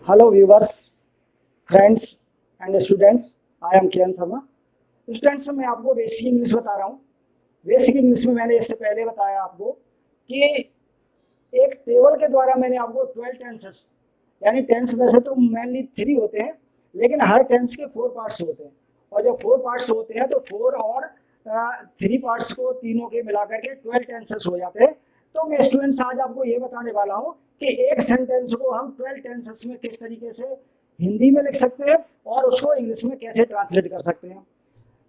Hello viewers, friends and students. I am Kiran Sharma. Students मैं आपको basic English बता रहा हूँ। बेसिक इंग्लिश में मैंने इससे पहले बताया आपको कि एक टेबल के द्वारा मैंने आपको 12 टेंसेस यानी टेंस वैसे तो मेनली 3 होते हैं, लेकिन हर टेंस के 4 पार्ट्स होते हैं और जब 4 पार्ट्स होते हैं तो 4 और 3 पार्ट्स को तीनों के मिलाकर के 12 टेंसेस हो जाते हैं। तो मैं स्टूडेंट्स आज आपको ये बताने वाला हूँ कि एक सेंटेंस को हम 12 टेंसेस में किस तरीके से हिंदी में लिख सकते हैं और उसको इंग्लिश में कैसे ट्रांसलेट कर सकते हैं।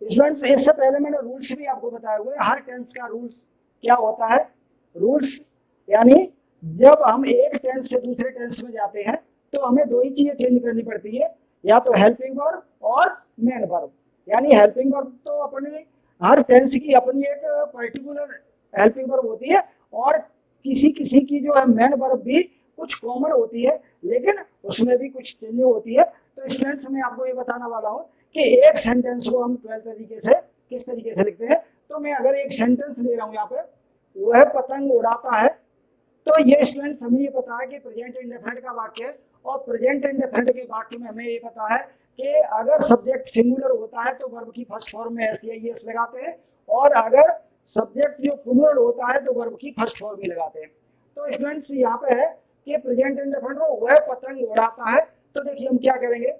स्टूडेंट्स इससे पहले मैंने रूल्स भी आपको बताए हुए, हर टेंस का रूल्स क्या होता है। रूल्स यानी जब हम एक टेंस से दूसरे टेंस में जाते हैं तो हमें दो ही चीजें चेंज करनी पड़ती है, या तो हेल्पिंग वर्ब और मेन वर्ब। यानी हेल्पिंग वर्ब तो अपनी हर टेंस की अपनी एक पर्टिकुलर हेल्पिंग वर्ब होती है और किसी किसी की जो है मेन वर्ब भी कुछ कॉमन होती है, लेकिन उसमें भी कुछ चेंज होती है। तो स्टूडेंट्स मैं आपको ये बताने वाला हूँ कि एक सेंटेंस को हम 12 तरीके से किस तरीके से लिखते हैं। तो मैं अगर एक सेंटेंस ले रहा हूँ यहाँ पे, वह पतंग उड़ाता है, तो ये स्टूडेंट्स हमें ये पता है कि प्रेजेंट इंडेफिनिट का वाक्य है और प्रेजेंट इंडेफिनिट के वाक्य में हमें ये पता है कि अगर सब्जेक्ट सिंगुलर होता है तो वर्ब की फर्स्ट फॉर्म में एस या एस लगाते हैं, और अगर सब्जेक्ट जो प्लूरल होता है तो वर्ब की फर्स्ट फॉर्म ही लगाते हैं। तो स्टूडेंट्स यहाँ पे है कि प्रेजेंट इंडेफिनिट में वह पतंग उड़ाता है, तो देखिए हम क्या करेंगे,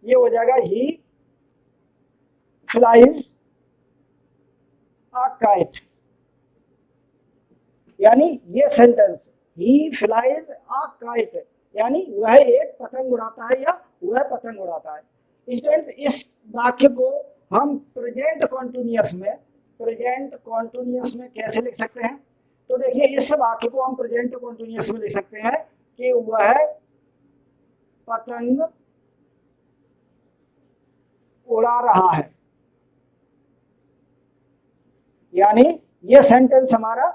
ये हो जाएगा ही फ्लाइज अ काइट। यानी ये सेंटेंस ही फ्लाइज अ काइट यानी वह एक पतंग उड़ाता है या वह पतंग उड़ाता है। स्टूडेंट्स इस वाक्य को हम प्रेजेंट कॉन्टिन्यूअस में कैसे लिख सकते हैं। तो देखिए इस वाक्य को हम प्रेजेंट कॉन्टिन्यूअस में लिख सकते हैं कि वह पतंग उड़ा रहा है। यानी ये सेंटेंस हमारा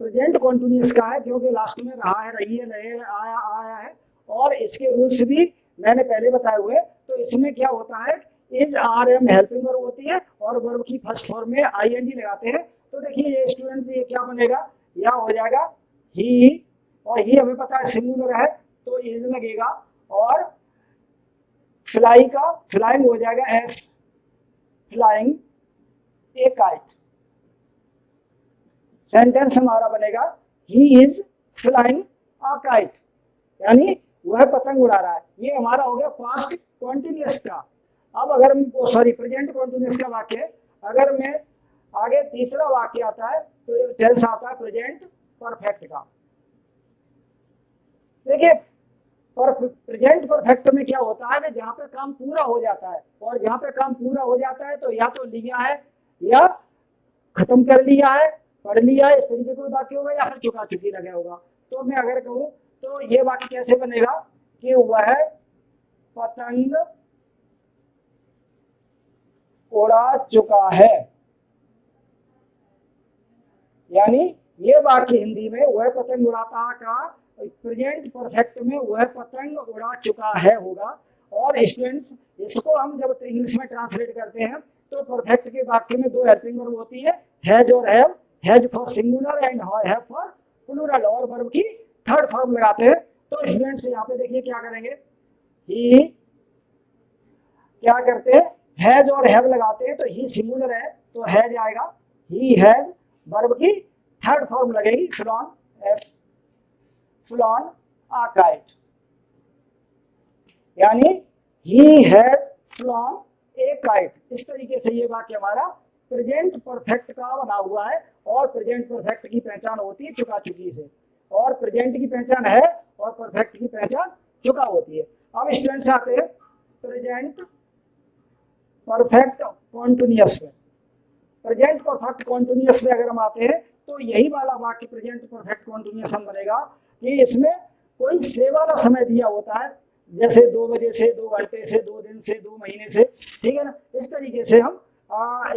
प्रेजेंट कॉन्टिन्यूअस का है क्योंकि लास्ट में रहा है, रही है, रहे, आया आया है और इसके रूल्स भी मैंने पहले बताए हुए। तो इसमें क्या होता है, is R am helping verb होती है और वर्ब की फर्स्ट फॉर्म में आईएनजी लगाते हैं। तो देखिए ये स्टूडेंट्स ये क्या बनेगा, या हो जाएगा ही, और ही हमें पता है सिंगुलर है तो इज लगेगा, और फ्लाइंग हो जाएगा एफ, फ्लाइंग ए काइट। सेंटेंस हमारा बनेगा he is flying a kite यानी वह पतंग उड़ा रहा है। ये हमारा हो गया पास्ट कॉन्टिन्यूअस का। अब अगर प्रेजेंट कॉन्टिन्यूअस का वाक्य, अगर मैं आगे तीसरा वाक्य आता है तो टेंस आता है प्रेजेंट परफेक्ट का। देखिए प्रेजेंट परफेक्ट में क्या होता है कि जहां पे काम पूरा हो जाता है, और जहां पे काम पूरा हो जाता है तो या तो लिया है या खत्म कर लिया है, पढ़ लिया है, इस तरीके का वाक्य होगा, या फिर चुका चुकी लगा होगा। तो मैं अगर कहूं तो ये वाक्य कैसे बनेगा कि वह पतंग उड़ा चुका है। यानी ये वाक्य हिंदी में वह पतंग उड़ाता का प्रेजेंट परफेक्ट में वह पतंग उड़ा चुका है होगा। और स्टूडेंट्स इसको हम जब इंग्लिश में ट्रांसलेट करते हैं तो परफेक्ट के वाक्य में दो हेल्पिंग वर्ब होती है, हैज और have, has for singular and have for plural, और वर्ब की थर्ड फॉर्म लगाते हैं। तो स्टूडेंट्स यहाँ पे देखिए क्या करेंगे, ही क्या करते हैं, हैज और हैव लगाते हैं, तो ही सिंगुलर है तो हैज आएगा, ही हैज, वर्ब की थर्ड फॉर्म लगेगी फ्लॉन, फ्लॉन अ काइट। यानी he has flown A kite. इस तरीके से ये वाक्य हमारा प्रेजेंट परफेक्ट का बना हुआ है, और प्रेजेंट परफेक्ट की पहचान होती है चुका चुकी से, और प्रेजेंट की पहचान है और परफेक्ट की पहचान चुका होती है। अब स्टूडेंट्स आते हैं प्रेजेंट परफेक्ट कॉन्टिन्यूअस में। प्रेजेंट परफेक्ट कॉन्टिन्यूअस में अगर हम आते हैं तो यही वाला वाक्य प्रेजेंट परफेक्ट कॉन्टिन्यूअस हम बनेगा कि इसमें कोई से वाला समय दिया होता है, जैसे 2 बजे से, 2 घंटे से, 2 दिन से, 2 महीने से, ठीक है ना। इस तरीके से हम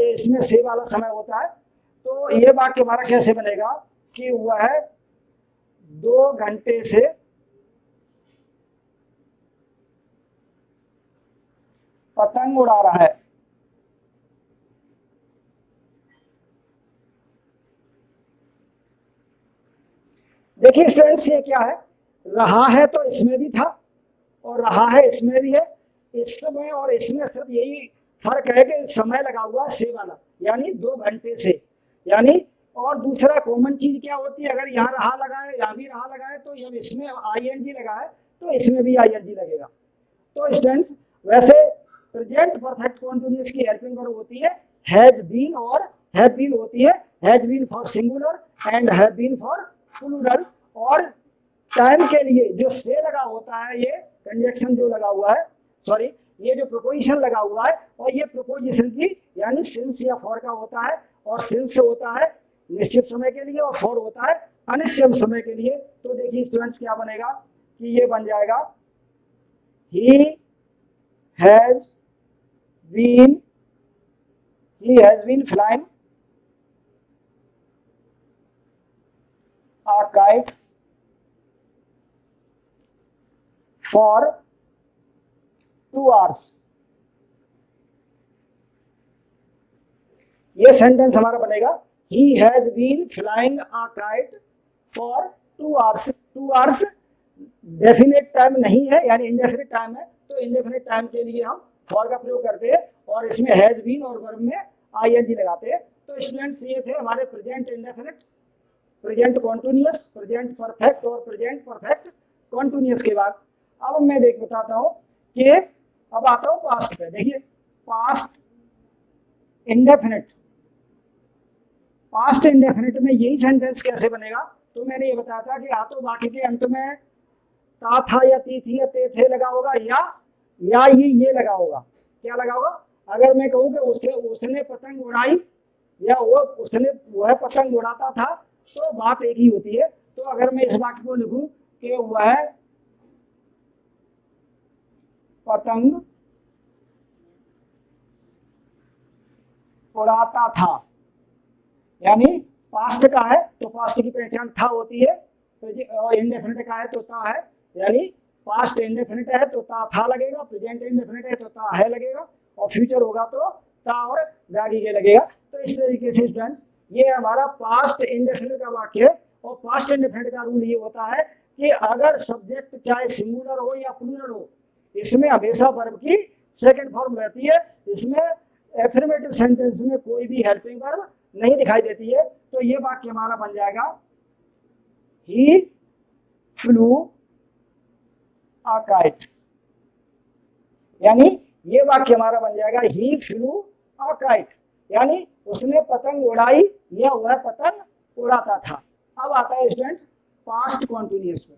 इसमें से वाला समय होता है। तो ये वाक्य हमारा कैसे बनेगा कि वह 2 घंटे से पतंग उड़ा रहा है। देखिए स्टूडेंट्स ये क्या है, रहा है तो इसमें भी था, और रहा है इसमें भी है। इसमें और इसमें सिर्फ यही फर्क है कि समय लगा हुआ है से वाला, यानी 2 घंटे से, यानी। और दूसरा कॉमन चीज क्या होती है, अगर यहाँ रहा लगा है, यहाँ भी रहा लगा है, तो जब इसमें आईएनजी लगा है तो इसमें भी आईएनजी लगेगा। तो स्टूडेंट्स, वैसे प्रेजेंट परफेक्ट कॉन्टिन्यूअस की हेल्पिंग वर्ब होती है हैज बीन, और हैव बीन होती है has been for singular and have been for plural. और टाइम के लिए जो से लगा होता है, ये कंजक्शन जो लगा हुआ है, सॉरी, ये जो प्रोपोजिशन लगा हुआ है, और ये प्रोपोजिशन की यानी सिंस या फॉर का होता है। और सिंस होता है निश्चित समय के लिए और फॉर होता है अनिश्चित समय के लिए। तो देखिए स्टूडेंट्स क्या बनेगा कि ये बन जाएगा he has been flying a kite for 2 hours। ये सेंटेंस हमारा बनेगा he has been flying a kite for 2 hours। 2 hours definite time नहीं है, यानी इंडेफिनिट टाइम है, तो इंडेफिनिट टाइम के लिए हम फॉर का प्रयोग करते हैं और इसमें हैज बीन और वर्ब में आईएनजी लगाते हैं। तो स्टूडेंट्स, ये थे हमारे present indefinite, present continuous, present perfect और प्रेजेंट परफेक्ट कॉन्टिन्यूअस के बाद अब मैं बताता हूं कि अब आता हूं पास्ट पे। देखिए पास्ट इंडेफिनिट, पास्ट इंडेफिनिट में यही सेंटेंस कैसे बनेगा, तो मैंने ये बताया था कि या तो वाक्य के अंत में ता था या ती थी या ते थे लगा होगा, या ये लगा होगा। क्या लगा होगा, अगर मैं कहूं कि उसने पतंग उड़ाई या वह पतंग उड़ाता था, तो बात एक ही होती है। तो अगर मैं इस वाक्य को लिखूं कि वह पतंग उड़ाता था, यानी पास्ट का है तो पास्ट की पहचान था होती है, और इंडेफिनिट का है तो ता है, यानी पास्ट इंडेफिनिट है तो ता था लगेगा, प्रेजेंट इंडेफिनिट है तो ता है लगेगा, और फ्यूचर होगा तो ता और गागी के लगेगा। तो इस तरीके से स्टूडेंट्स, ये हमारा पास्ट इंडेफिनिट का वाक्य है। और पास्ट इंडेफिनिट का रूल ये होता है कि अगर सब्जेक्ट चाहे सिंगुलर हो या प्लूरल हो, इसमें हमेशा वर्ब की सेकंड फॉर्म रहती है। इसमें एफर्मेटिव सेंटेंस में कोई भी हेल्पिंग वर्ब नहीं दिखाई देती है। तो ये वाक्य हमारा बन जाएगा ही फ्लू अ काइट, यानी ये वाक्य हमारा बन जाएगा ही फ्लू अ काइट, यानी उसने पतंग उड़ाई या वह पतंग उड़ाता था। अब आता है स्टूडेंट्स पास्ट कॉन्टिन्यूअस में।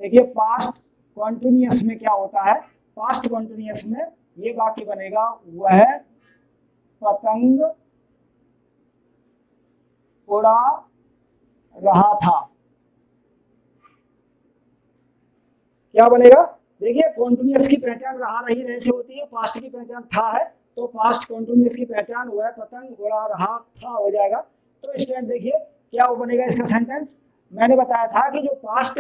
देखिए पास्ट कॉन्टिन्यूअस में क्या होता है, पास्ट कॉन्टिन्यूअस में ये वाक्य बनेगा वह पतंग उड़ा रहा था। क्या बनेगा, देखिए कॉन्टिन्यूअस की पहचान रहा रही रहे से होती है, पास्ट की पहचान था है, तो पास्ट कॉन्टिन्यूअस की पहचान वह पतंग उड़ा रहा था हो जाएगा। तो स्टूडेंट देखिए क्या वो बनेगा इसका सेंटेंस। मैंने बताया था कि जो पास्ट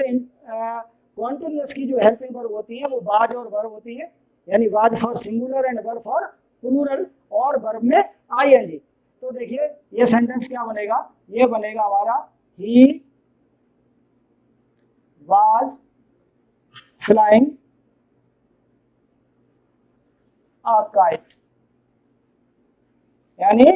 कॉन्टिन्यूअस की जो हेल्पिंग वर्ब होती है वो वाज और वर्ब होती है, यानी was for singular and verb for plural, और वर्ब में आईएनजी। तो देखिए ये सेंटेंस क्या बनेगा, ये बनेगा हमारा he was flying a kite, यानी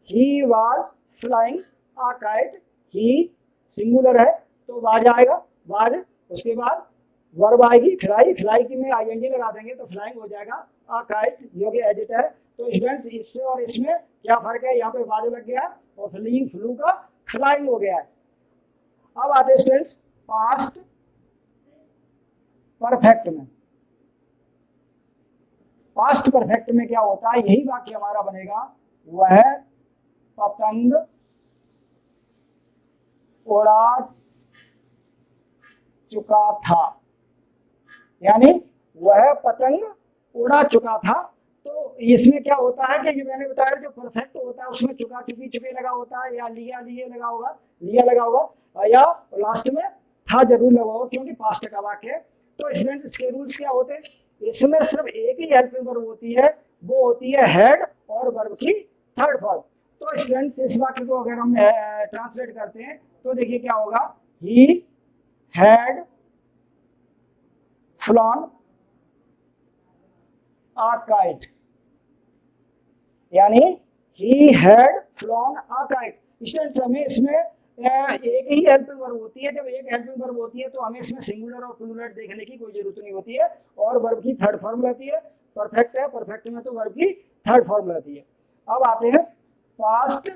he was flying a kite. He singular है तो वाज आएगा, वाज, उसके बाद वर्ब आएगी फ्लाई, फ्लाई की में आईएनजी लगा देंगे तो फ्लाइंग हो जाएगा अ काइट, जो कि एडिट है। तो स्टूडेंट्स इससे और इसमें क्या फर्क है, यहाँ पे वाज लग गया और फ्लीइंग फ्लू का फ्लाइंग हो गया है। अब आते हैं स्टूडेंट्स पास्ट परफेक्ट में। पास्ट परफेक्ट में क्या होता है, यही वाक्य हमारा बनेगा वह पतंग उड़ा चुका था, यानी वह पतंग उड़ा चुका था। तो इसमें क्या होता है कि मैंने बताया जो परफेक्ट होता है उसमें चुका चुकी चुके लगा होता है, या लिया लिए लगा होगा, लिया लगा होगा, या लास्ट में था जरूर लगा होगा क्योंकि पास्ट का वाक्य है। तो स्टूडेंट्स इसके रूल्स क्या होते हैं, इसमें सिर्फ एक ही हेल्पिंग वर्ब होती है, वो होती है हैड और वर्ब की थर्ड फॉर्म। तो स्टूडेंट्स इस वाक्य को अगर हम ट्रांसलेट करते हैं तो देखिए क्या होगा, he had flown a kite, यानी he had flown a kite. Students हमें इसमें एक ही हेल्पिंग वर्ब होती है। जब एक हेल्पिंग वर्ब होती है तो हमें इसमें सिंगुलर और प्लूरल देखने की कोई जरूरत नहीं होती है, और वर्ब की थर्ड फॉर्म रहती है। परफेक्ट है, परफेक्ट में तो वर्ब की थर्ड फॉर्म रहती है। अब आते हैं past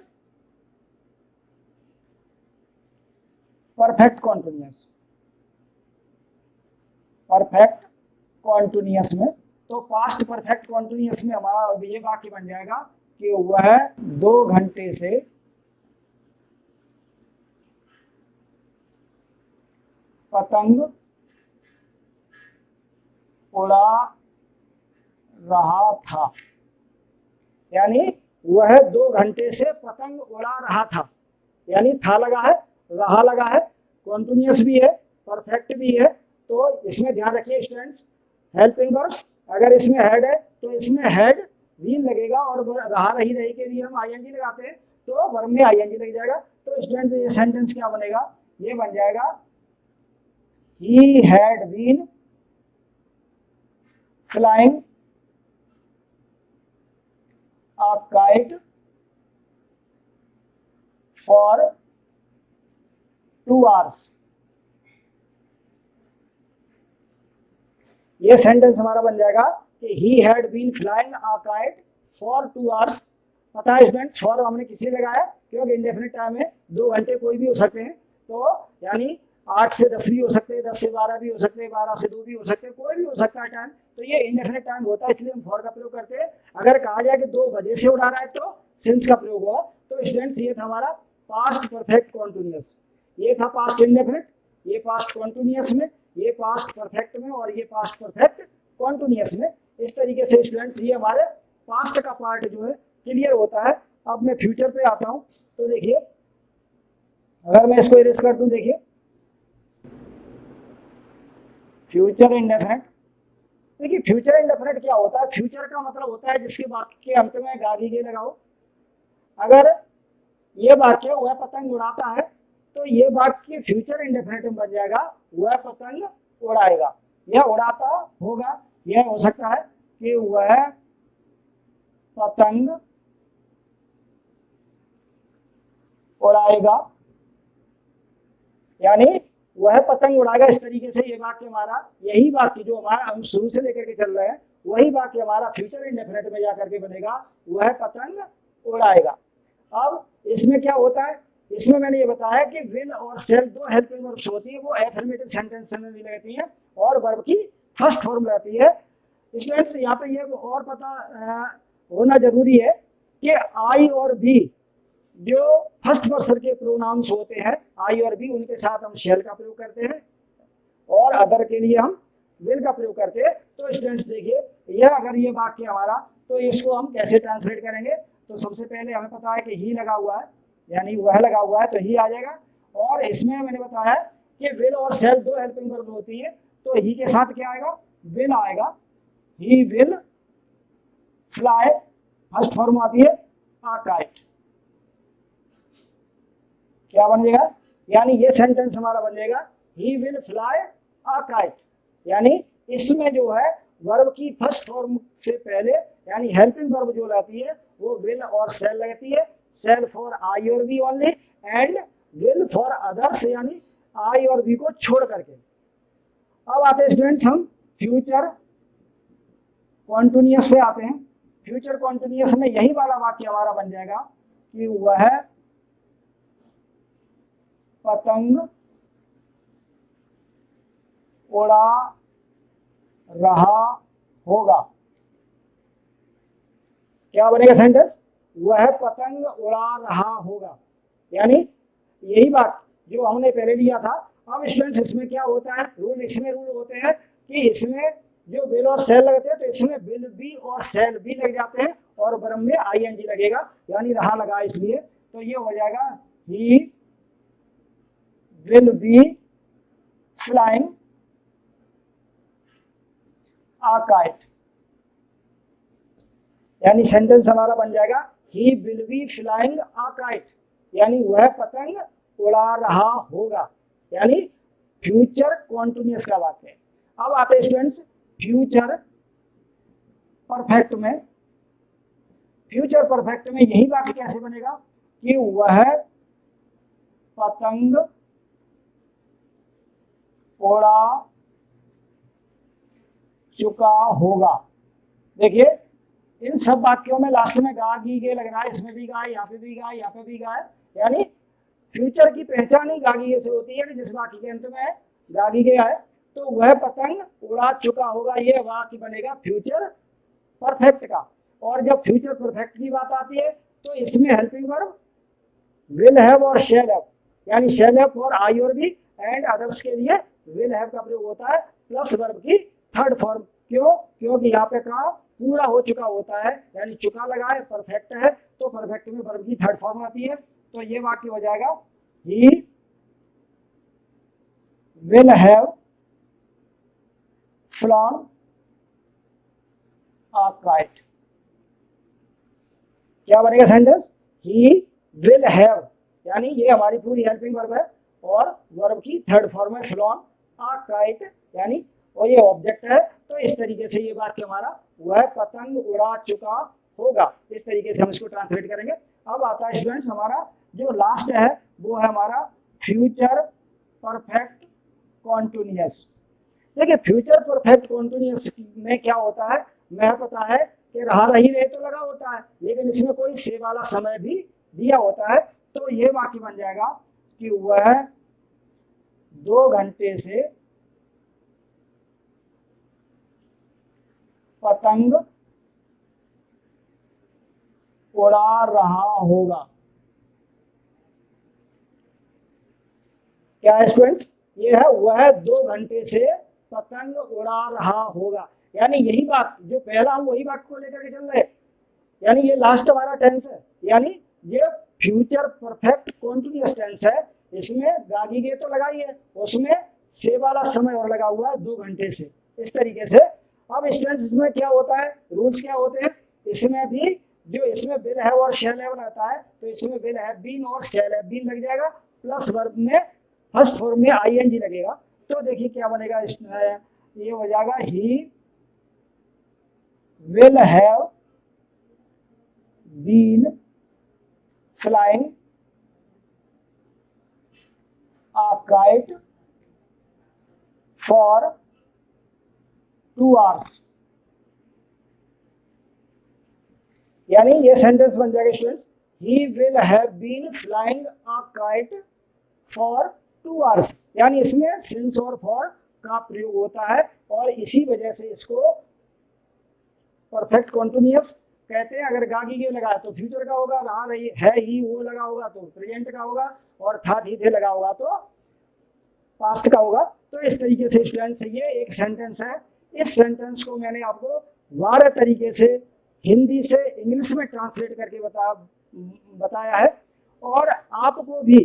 perfect continuous. Perfect continuous में, तो पास्ट परफेक्ट कॉन्टिन्यूअस में हमारा ये वाक्य बन जाएगा कि वह 2 घंटे से पतंग उड़ा रहा था, यानी वह 2 घंटे से पतंग उड़ा रहा था। यानी था लगा है, रहा लगा है, कॉन्टिन्यूअस भी है, परफेक्ट भी है। तो इसमें ध्यान रखिए स्टूडेंट्स, हेल्पिंग वर्ब्स अगर इसमें हेड है तो इसमें हेड बीन लगेगा, और रहा रही रही के लिए हम आईएनजी लगाते हैं तो वर्ब में आईएनजी लग जाएगा। तो स्टूडेंट्स ये सेंटेंस क्या बनेगा, ये बन जाएगा he had been flying a kite for 2 hours। ये सेंटेंस हमारा बन जाएगा कि he had been flying a kite for 2 hours। पता है स्टूडेंट्स, फॉर हमने किस लिए लगाया, क्योंकि इंडेफिनिट टाइम है, 2 घंटे कोई भी हो सकते हैं। तो यानी 8 से 10 भी हो सकते हैं, 10 से 12 भी हो सकते हैं, 12 से 2 भी हो सकते हैं, कोई भी हो सकता है टाइम। तो ये इंडेफिनिट टाइम होता है, इसलिए हम फॉर का प्रयोग करते हैं। अगर कहा जाए कि 2 बजे से उड़ा रहा है तो सिंस का प्रयोग हुआ। तो स्टूडेंट्स ये था हमारा पास्ट परफेक्ट कॉन्टिन्यूअस, ये था पास्ट इंडेफिनिट, ये पास्ट कॉन्टिन्यूअस में, ये पास्ट परफेक्ट में, और ये पास्ट परफेक्ट कॉन्टिन्यूअस में। इस तरीके से स्टूडेंट्स ये हमारे पास्ट का पार्ट जो है क्लियर होता है। अब मैं फ्यूचर पे आता हूं, तो देखिए अगर मैं इसको इरेज कर दूं, देखिए फ्यूचर इंडेफिनिट। देखिए फ्यूचर इंडेफिनिट क्या होता है, फ्यूचर का मतलब होता है जिसके वाक्य के अंत में गागी के लगाओ। अगर ये वाक्य वह पतंग उड़ाता है तो ये वाक्य फ्यूचर इंडेफिनिट में बन जाएगा वह पतंग उड़ाएगा, यह उड़ाता होगा। यह हो सकता है कि वह पतंग उड़ाएगा, यानी वह पतंग उड़ाएगा। इस तरीके से ये वाक्य हमारा, यही वाक्य जो हमारा हम शुरू से लेकर के चल रहे हैं, वही वाक्य हमारा फ्यूचर इंडेफिनिट में जाकर के बनेगा वह पतंग उड़ाएगा। अब इसमें क्या होता है, इसमें मैंने ये बताया कि विल और सेल 2 हेल्पिंग वर्ब्स होती है, वो एफर्मेटिव सेंटेंस में भी रहती है और वर्ब की फर्स्ट फॉर्म रहती है। स्टूडेंट्स यहाँ पे ये और पता होना जरूरी है कि आई और बी जो फर्स्ट पर्सन के प्रोनाउंस होते हैं, आई और बी, उनके साथ हम शेल का प्रयोग करते हैं और अदर के लिए हम विल का प्रयोग करते हैं। तो स्टूडेंट्स देखिए, यह अगर ये वाक्य हमारा, तो इसको हम कैसे ट्रांसलेट करेंगे। तो सबसे पहले हमें पता है कि ही लगा हुआ है, यानी वह लगा हुआ है, तो ही आ जाएगा। और इसमें मैंने बताया कि विल और सेल 2 हेल्पिंग वर्ब होती है, तो ही के साथ क्या आएगा, विल आएगा। He will fly, first form आती है आ काइट, क्या बन जाएगा, यानी ये सेंटेंस हमारा बन जाएगा he will fly a kite. यानी इसमें जो है वर्ब की फर्स्ट फॉर्म से पहले यानी हेल्पिंग वर्ब जो रहती है वो विल और सेल लगती है। सेल फॉर आई और we only and will for others, यानी आई और बी को छोड़ करके। अब आते हैं स्टूडेंट्स हम फ्यूचर कॉन्टिन्यूअस पे आते हैं। फ्यूचर कॉन्टिन्यूअस में यही वाला वाक्य हमारा बन जाएगा कि वह पतंग उड़ा रहा होगा। क्या बनेगा सेंटेंस, वह पतंग उड़ा रहा होगा, यानी यही बात जो हमने पहले लिया था। अब स्टूडेंट्स इसमें क्या होता है, रूल इसमें रूल होते हैं कि इसमें जो विल और सेल लगते हैं तो इसमें विल बी और सेल भी लग जाते हैं और वर्ब में आईएनजी लगेगा, यानी रहा लगा इसलिए। तो ये हो जाएगा he will be flying a kite, यानी सेंटेंस हमारा बन जाएगा he will be flying a kite, यानी वह पतंग उड़ा रहा होगा, यानी फ्यूचर कॉन्टिन्यूअस का वाक्य है। अब आते हैं स्टूडेंट्स फ्यूचर परफेक्ट में। फ्यूचर परफेक्ट में यही वाक्य कैसे बनेगा कि वह पतंग उड़ा चुका होगा। देखिए इन सब वाक्यों में लास्ट में गा गी गे लग रहा है, इसमें भी गा है, यहाँ पे भी गा है, यहाँ पे भी गा है, यानी फ्यूचर की पहचान ही गागी से होती है कि जिस वाक्य के अंत में गागी गया है तो वह पतंग उड़ा चुका होगा, ये वाक्य बनेगा फ्यूचर परफेक्ट का। और जब फ्यूचर परफेक्ट की बात आती है तो इसमें हेल्पिंग वर्ब विल हैव और शैल हैव, यानी शैल हैव फॉर आई और बी एंड अदर्स के लिए विल हैव का प्रयोग होता है प्लस वर्ब की थर्ड फॉर्म। क्यों? क्योंकि यहाँ पे काम पूरा हो चुका होता है, यानी चुका लगा है, परफेक्ट है, तो परफेक्ट में वर्ब की थर्ड फॉर्म आती है। तो ये वाक्य हो जाएगा he will have flown a kite. क्या बनेगा सेंटेंस? ही विल हैव, यानी ये हमारी पूरी हेल्पिंग वर्ब है और वर्ब की थर्ड फॉर्म है फ्लॉन अ काइट, यानी और ये ऑब्जेक्ट है। तो इस तरीके से ये वाक्य हमारा वह पतंग उड़ा चुका होगा, इस तरीके से हम इसको ट्रांसलेट करेंगे। अब आता है स्टूडेंट्स हमारा जो लास्ट है वो है हमारा फ्यूचर परफेक्ट कॉन्टिन्यूअस। देखिए फ्यूचर परफेक्ट कॉन्टिन्यूअस में क्या होता है, मैं पता है कि रहा रही रहे तो लगा होता है, लेकिन इसमें कोई से वाला समय भी दिया होता है। तो ये वाक्य बन जाएगा कि वह 2 घंटे से पतंग उड़ा रहा होगा। क्या है स्टूडेंट्स? ये है वह 2 घंटे से पतंग उड़ा रहा होगा, यानी यही बात जो पहला हम वही बात को लेकर के चल रहे हैं, यानी ये लास्ट हमारा टेंस है, यानी ये फ्यूचर परफेक्ट कॉन्टिन्यूअस टेंस है। इसमें गागी गे तो लगाई है, उसमें से वाला समय और लगा हुआ है 2 घंटे से, इस तरीके से। अब स्टूडेंट्स इसमें क्या होता है, रूल्स क्या होते हैं, इसमें भी जो इसमें विल हैव और शैल हैव रहता है तो इसमें विल हैव बीन और शैल हैव बीन लग जाएगा प्लस वर्ब में फर्स्ट फॉर्म में आईएनजी लगेगा। तो देखिए क्या बनेगा, ये हो जाएगा he will have been flying a kite for 2 hours, यानी ये सेंटेंस बन जाएगा students he will have been flying a kite for 2 hours, यानी इसमें सिंस और फॉर का प्रयोग होता है और इसी वजह से इसको परफेक्ट कॉन्टिन्यूअस कहते हैं। अगर गागी के लगा तो फ्यूचर का होगा, रहा रही है ही वो लगा होगा तो प्रेजेंट का होगा, और था थी थे लगा होगा तो पास्ट का होगा। तो इस तरीके से स्टूडेंट्स ये एक सेंटेंस है। इस सेंटेंस को मैंने आपको 12 तरीके से हिंदी से इंग्लिश में ट्रांसलेट करके बताया है, और आपको भी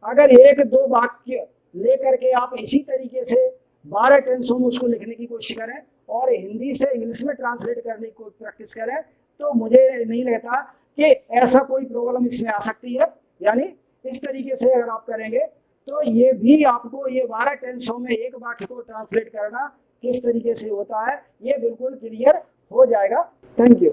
अगर 1-2 वाक्य लेकर के आप इसी तरीके से 12 टेंसों में उसको लिखने की कोशिश करें और हिंदी से इंग्लिश में ट्रांसलेट करने की प्रैक्टिस करें तो मुझे नहीं लगता कि ऐसा कोई प्रॉब्लम इसमें आ सकती है। यानी इस तरीके से अगर आप करेंगे तो ये भी आपको ये 12 टेंसों में एक वाक्य को ट्रांसलेट करना किस तरीके से होता है ये बिल्कुल क्लियर हो जाएगा। Thank you.